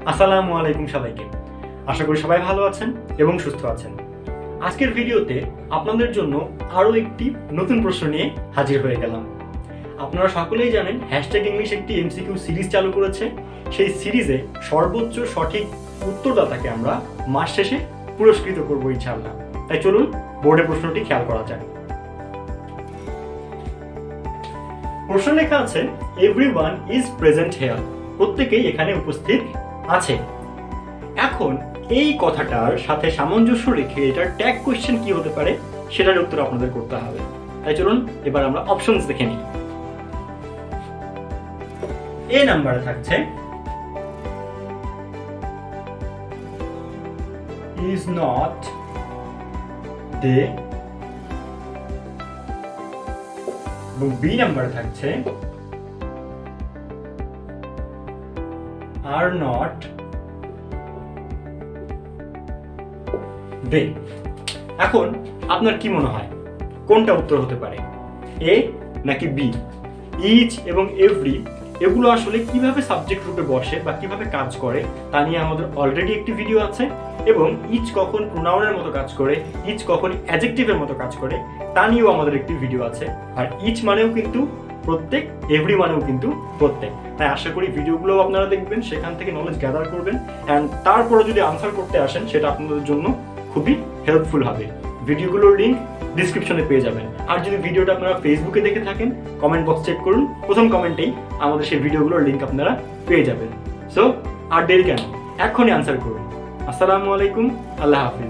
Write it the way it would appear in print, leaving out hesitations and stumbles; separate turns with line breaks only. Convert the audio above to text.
আসসালামু আলাইকুম সবাইকে। আশা করি সবাই ভালো আছেন এবং সুস্থ আছেন। আজকের ভিডিওতে আপনাদের জন্য আরও একটি নতুন প্রশ্ন নিয়ে হাজির হয়ে গেলাম। আপনারা সকলেই জানেন হ্যাশট্যাগ ইংলিশ একটি এমসিকিউ সিরিজ চালু করেছে। সেই সিরিজে সর্বোচ্চ সঠিক উত্তরদাতাকে আমরা মাস শেষে পুরস্কৃত করব ইনশাআল্লাহ। তাই চলুন বোর্ডে প্রশ্নটি খেয়াল করা যায়। প্রশ্ন লেখা আছে এভরিওয়ান ইজ প্রেজেন্ট হিয়ার, প্রত্যেকেই এখানে উপস্থিত আছে। এখন এই কথাটার সাথে সামঞ্জস্য রেখে এটার ট্যাগ কোয়েশ্চেন কি হতে পারে সেটার উত্তর আপনাদের করতে হবে। তাই চলুন এবার আমরা অপশনস দেখে নিই। এ নাম্বারে থাকছে ইজ নট দে, এবং বি নাম্বারে থাকছে আর নট দে। এখন আপনার কি মনে হয় কোনটা উত্তর হতে পারে, এ নাকি বি? ইচ এবং এভরি এগুলো আসলে কিভাবে সাবজেক্ট রূপে বসে বা কিভাবে কাজ করে তা নিয়ে আমাদের অলরেডি একটি ভিডিও আছে, এবং ইচ কখন প্রোনাউনের মতো কাজ করে, ইচ কখন অ্যাডজেক্টিভের মতো কাজ করে তা নিয়েও আমাদের একটি ভিডিও আছে। আর ইচ মানেও কিন্তু প্রত্যেক, এভরি মানেও কিন্তু প্রত্যেক। তাই আশা করি ভিডিওগুলো আপনারা দেখবেন, সেখান থেকে নলেজ গ্যাদার করবেন, অ্যান্ড তারপরে যদি আনসার করতে আসেন সেটা আপনাদের জন্য খুবই হেল্পফুল হবে। ভিডিওগুলোর লিঙ্ক ডিসক্রিপশনে পেয়ে যাবেন। আর যদি ভিডিওটা আপনারা ফেসবুকে দেখে থাকেন কমেন্ট বক্স চেক করুন, প্রথম কমেন্টেই আমাদের সেই ভিডিওগুলোর লিঙ্ক আপনারা পেয়ে যাবেন। সো আর দেরি কেন, এখনই আনসার করুন। আসসালামু আলাইকুম, আল্লাহ হাফিজ।